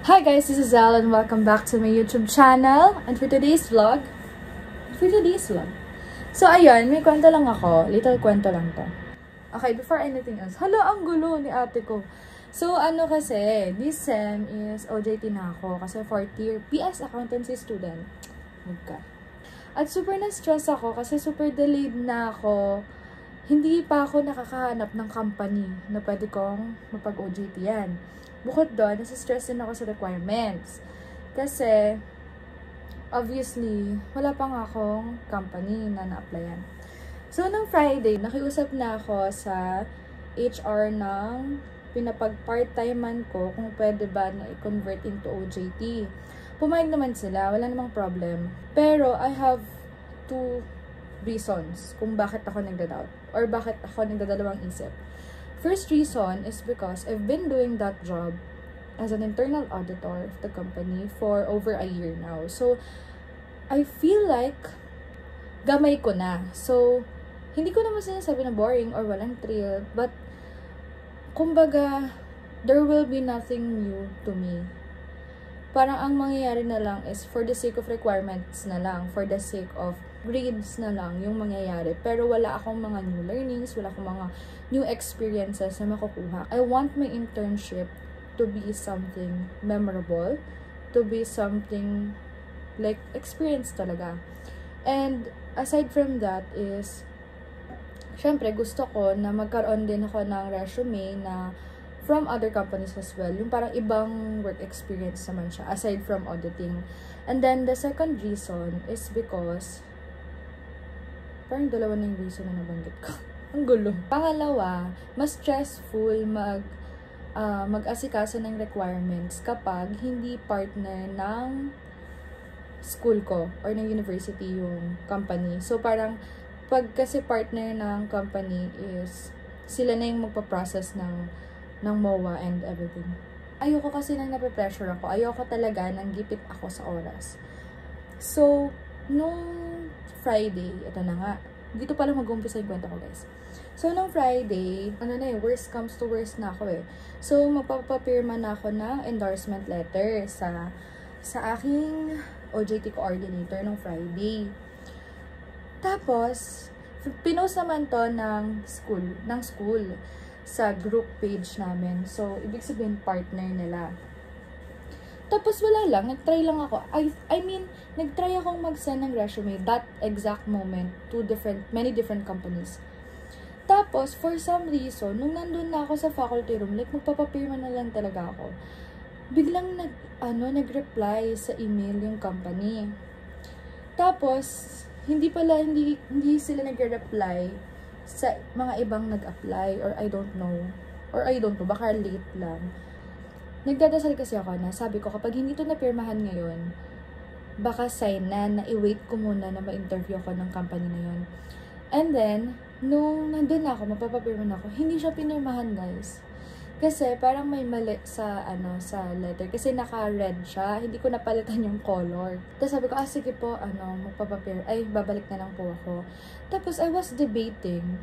Hi guys, this is Elle and welcome back to my YouTube channel. And for today's vlog, so ayun, may kwento lang ako. Little kwento lang to. Okay, before anything else, hala, ang gulo ni ate ko. So ano kasi, this sem is OJT na ako kasi 4th year PS accountancy student. At super na-stress ako kasi super delayed na ako. Hindi pa ako nakakahanap ng company na pwede kong mapag-OJT yan. Bukod doon, nasa-stress din ako sa requirements. Kasi, obviously, wala pang akong company na na-applyan. So, nung Friday, nakiusap na ako sa HR ng pinapag-part-timean ko kung pwede ba na i-convert into OJT. Pumayag naman sila, wala namang problem. Pero, I have two reasons kung bakit ako nagda-doubt or bakit ako nagdadalawang isip. First reason is because I've been doing that job as an internal auditor of the company for over a year now. So, I feel like gamay ko na. So, hindi ko naman sinasabi na boring or walang thrill, but kumbaga, there will be nothing new to me. Parang ang mangyayari na lang is for the sake of requirements na lang, for the sake of grades na lang yung mangyayari. Pero wala akong mga new learnings, wala akong mga new experiences na makukuha. I want my internship to be something memorable, to be something like experience talaga. And aside from that is, syempre gusto ko na magkaroon din ako ng resume na from other companies as well. Yung parang ibang work experience naman siya, aside from auditing. And then, the second reason is because, parang dalawa na yung reason na nabanggit ko. Ang gulo. Pangalawa, mas stressful mag-asikaso ng requirements kapag hindi partner ng school ko or ng university yung company. So, parang, pag kasi partner ng company is, sila na yung magpa-process ng MOA and everything. Ayoko kasi nang nape-pressure ako. Ayoko talaga nang gipit ako sa oras. So, nung Friday, ito na nga. Dito pala mag-umpisa yung kwento ko, guys. So, nung Friday, worst comes to worst na ako eh. So, magpapapirma na ako ng endorsement letter sa aking OJT coordinator nung Friday. Tapos, pinost naman to ng school sa group page namin. So, ibig sabihin, partner nila. Tapos, wala lang. Nag-try lang ako. I mean, nag-try akong mag-send ng resume that exact moment to many different companies. Tapos, for some reason, nung nandun na ako sa faculty room, like, magpapapirma na lang talaga ako. Biglang nag-reply sa email yung company. Tapos, hindi sila nag-reply sa mga ibang nag-apply or I don't know, baka late lang. Nagdadasal kasi ako na sabi ko kapag hindi to napirmahan ngayon, baka sign na i-wait ko muna na ma-interview ako ng company na yun. And then, nung nandun na ako, mapapapirma na ako, hindi siya pinirmahan, guys. Kasi parang may mali sa letter. Kasi naka-red siya. Hindi ko napalitan yung color. Tapos sabi ko, sige po, babalik na lang po ako. Tapos I was debating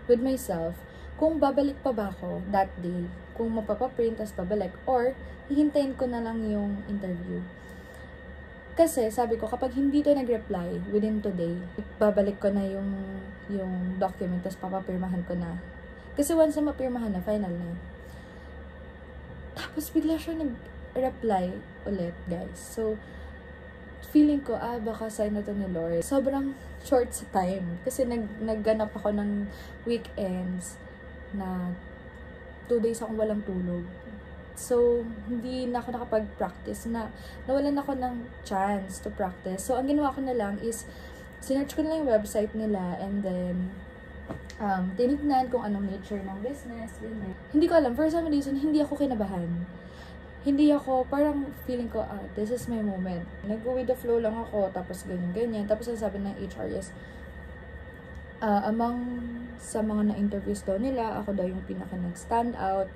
with myself kung babalik pa ba ako that day. Kung mapapaprint, tapos babalik. Or, hihintayin ko na lang yung interview. Kasi sabi ko, kapag hindi to nag-reply within today, babalik ko na yung document, tapos papapirmahan ko na. Kasi once na mapirmahan na, final na yun. Tapos bigla siya nag-reply ulit, guys. So, feeling ko, baka sign na to ni Lord. Sobrang short sa time. Kasi nagganap ako ng weekends na 2 days akong walang tulog. So, hindi na ako nakapag-practice nawalan ako ng chance to practice. So, ang ginawa ko na lang is, sinearch ko na lang yung website nila and then, tinignan kung anong nature ng business, ganyan. Hindi ko alam, for some reason, hindi ako kinabahan. Hindi ako, parang feeling ko, this is my moment. Nag-go with the flow lang ako, tapos ganyan. Tapos ang sabi ng HR is, sa mga na-interviews daw nila, ako daw yung pinaka nag-stand out.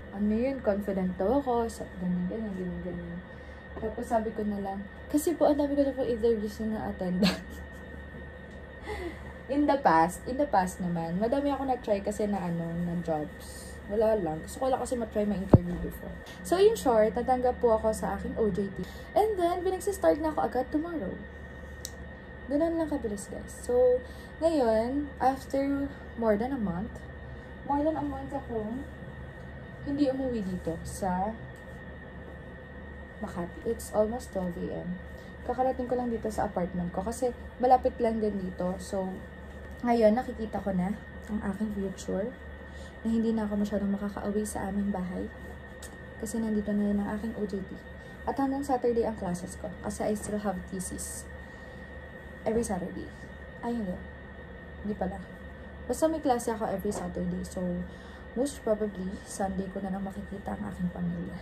Confident daw ako, ganyan. Tapos sabi ko na lang, kasi po, ang dami ko na po interviews na na-attend. In the past naman, madami ako na-try kasi na jobs. Wala lang. Gusto ko lang kasi ma-try ma-interview before. So, in short, tatanggap po ako sa aking OJT. And then, start na ako agad tomorrow. Ganun lang kabilis, guys. So, ngayon, after more than a month akong hindi umuwi dito sa Makati. It's almost 12 a.m. Kakarating ko lang dito sa apartment ko kasi malapit lang din dito. So, ngayon, nakikita ko na ang aking future na hindi na ako masyadong makaka-away sa aming bahay kasi nandito na rin ang aking OJT. At hanggang Saturday ang classes ko kasi I still have thesis every Saturday. Ay, hindi pala. Basta may klase ako every Saturday. So, most probably, Sunday ko na lang makikita ang aking pamilya.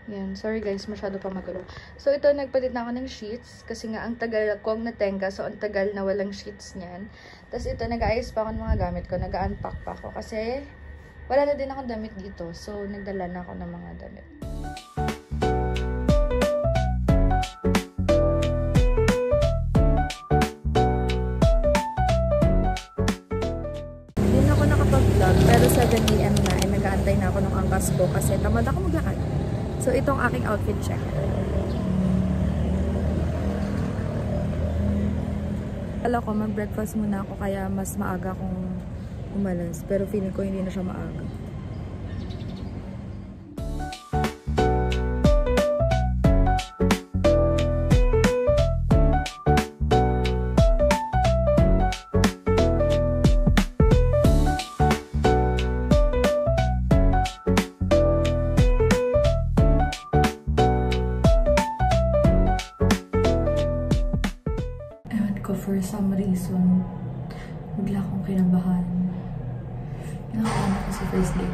Yan. Sorry guys, masyado pa magulo. So, ito, nagpalit na ako ng sheets. Kasi nga, ang tagal kong natenga. So, ang tagal na walang sheets niyan. Tapos, ito, nag-aayos pa ako ng mga gamit ko. Nag-unpack pa ako. Kasi, wala na din akong damit dito. So, nagdala na ako ng mga damit. Hindi na ako nakapag-vlog. Pero 7 AM na. Nag-aantay na ako ng angkas ko. Kasi tamad ako maglakad. So, itong aking outfit check. Alam ko, mag-breakfast muna ako kaya mas maaga akong umalas. Pero feeling ko hindi na siya maaga. For some reason, bigla akong kinabahan. Kinakabahan ako sa first day.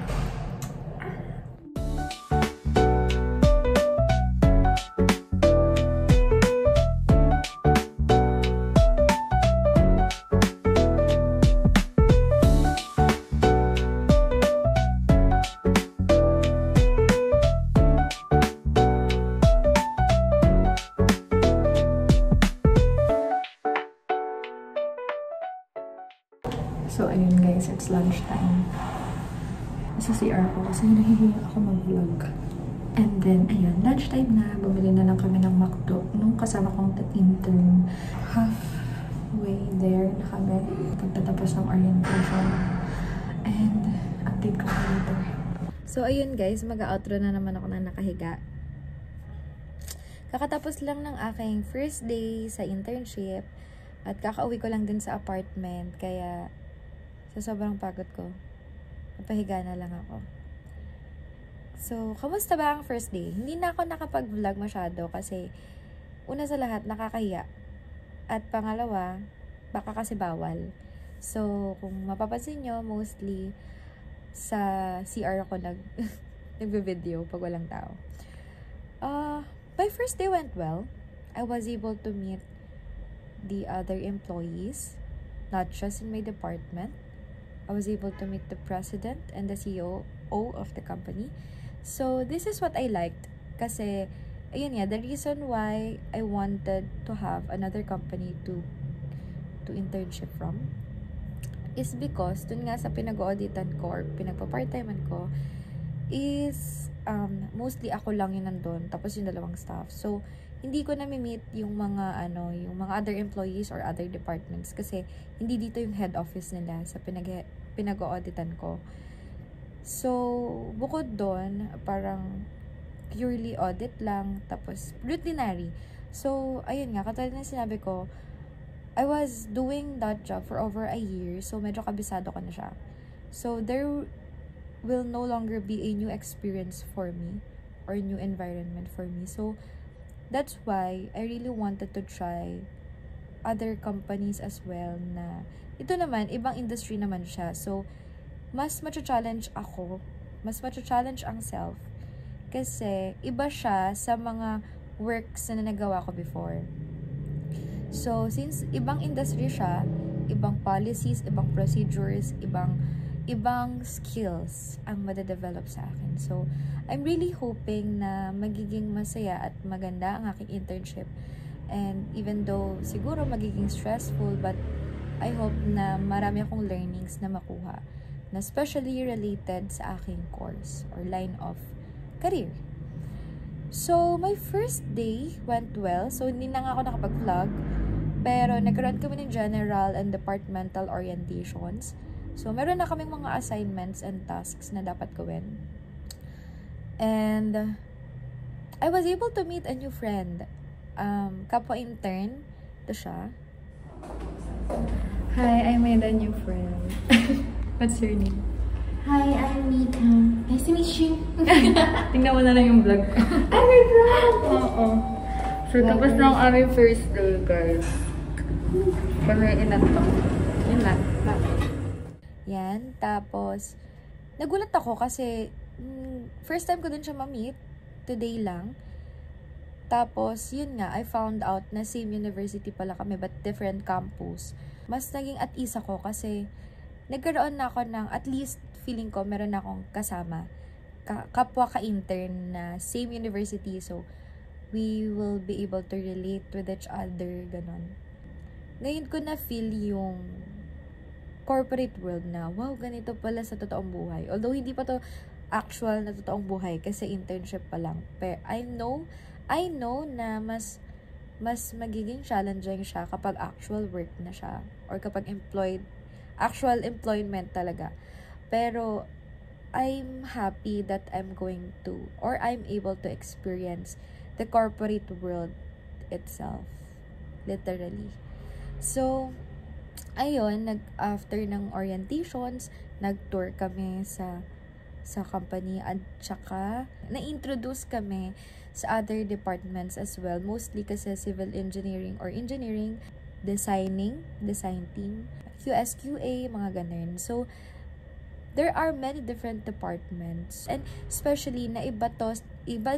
So, ayun guys, it's lunchtime. Sa CR ko kasi nahihiya ako mag-vlog. And then, ayun, lunchtime na. Bumili na lang kami ng McDo. Nung kasama kong intern, halfway there na kami. Pagtatapos ng orientation. And, update ko later. So, ayun guys, mag-outro na naman ako na nakahiga. Kakatapos lang ng aking first day sa internship. At kakauwi ko lang din sa apartment. Kaya, sa sobrang pagod ko, napahiga na lang ako. So, kamusta ba ang first day? Hindi na ako nakapag-vlog masyado kasi una sa lahat, nakakahiya. At pangalawa, baka kasi bawal. So, kung mapapansin nyo, mostly sa CR ako nagbe-video pag walang tao. My first day went well. I was able to meet the other employees, not just in my department. I was able to meet the president and the CEO of the company. So, this is what I liked. Kasi, ayun nga, the reason why I wanted to have another company to internship from is because, dun nga sa pinag-auditan ko or pinagpa-part-timean ko, is mostly ako lang yun nandun, tapos yung dalawang staff. So, hindi ko na-meet yung mga other employees or other departments kasi hindi dito yung head office nila sa pinag-auditan ko. So, bukod doon, parang purely audit lang, tapos routinary. So, ayun nga, katulad na sinabi ko, I was doing that job for over a year, so medyo kabisado ko na siya. So, there will no longer be a new experience for me or new environment for me. So, that's why I really wanted to try other companies as well na ito naman, ibang industry naman siya. So, mas macha-challenge ako, mas macha-challenge ang self kasi iba siya sa mga works na nagawa ko before. So, since ibang industry siya, ibang policies, ibang procedures, ibang skills ang madadevelop sa akin. So, I'm really hoping na magiging masaya at maganda ang aking internship. And even though siguro magiging stressful, but I hope na marami akong learnings na makuha na especially related sa aking course or line of career. So, my first day went well. So, hindi na nga ako nakapag-vlog. Pero, nagkaroon kami ng general and departmental orientations. So, meron na kaming mga assignments and tasks na dapat gawin. And, I was able to meet a new friend. Kapwa intern. Ito siya. Hi, I made a new friend. What's your name? Hi, I'm Mika. Nice to meet you. Tingnan mo na lang yung vlog ko. I'm your vlog! Oo. So, tapos na ang aming first day, guys. Kami inatok. Yun lang. Yan. Tapos, nagulat ako kasi first time ko din siya ma-meet. Today lang. Tapos, yun nga, I found out na same university pala kami but different campus. Mas naging at ease ako kasi nagkaroon na ako ng, at least feeling ko, meron na akong kasama. Kapwa ka-intern na same university. So, we will be able to relate with each other, ganon. Ngayon ko na feel yung corporate world na, wow, ganito pala sa totoong buhay. Although, hindi pa to actual na totoong buhay kasi internship pa lang. Pero, I know na mas magiging challenging siya kapag actual work na siya or kapag actual employment talaga. Pero, I'm happy that I'm going to or I'm able to experience the corporate world itself. Literally. So, ayun, after ng orientations, nag-tour kami sa company at saka na-introduce kami sa other departments as well. Mostly kasi civil engineering or engineering, design team, QS/QA, mga ganun. So, there are many different departments and especially na iba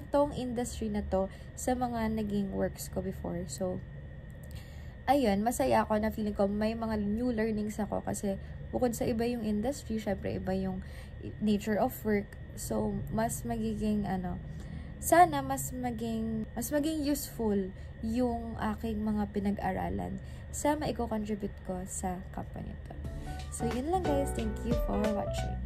tong industry na to sa mga naging works ko before. So, ayun, masaya ako na feeling ko may mga new learnings ako kasi bukod sa iba yung industry, syempre iba yung nature of work. So, mas magiging sana mas maging useful yung aking mga pinag-aralan sa maiko-contribute ko sa company to. So, yun lang guys. Thank you for watching.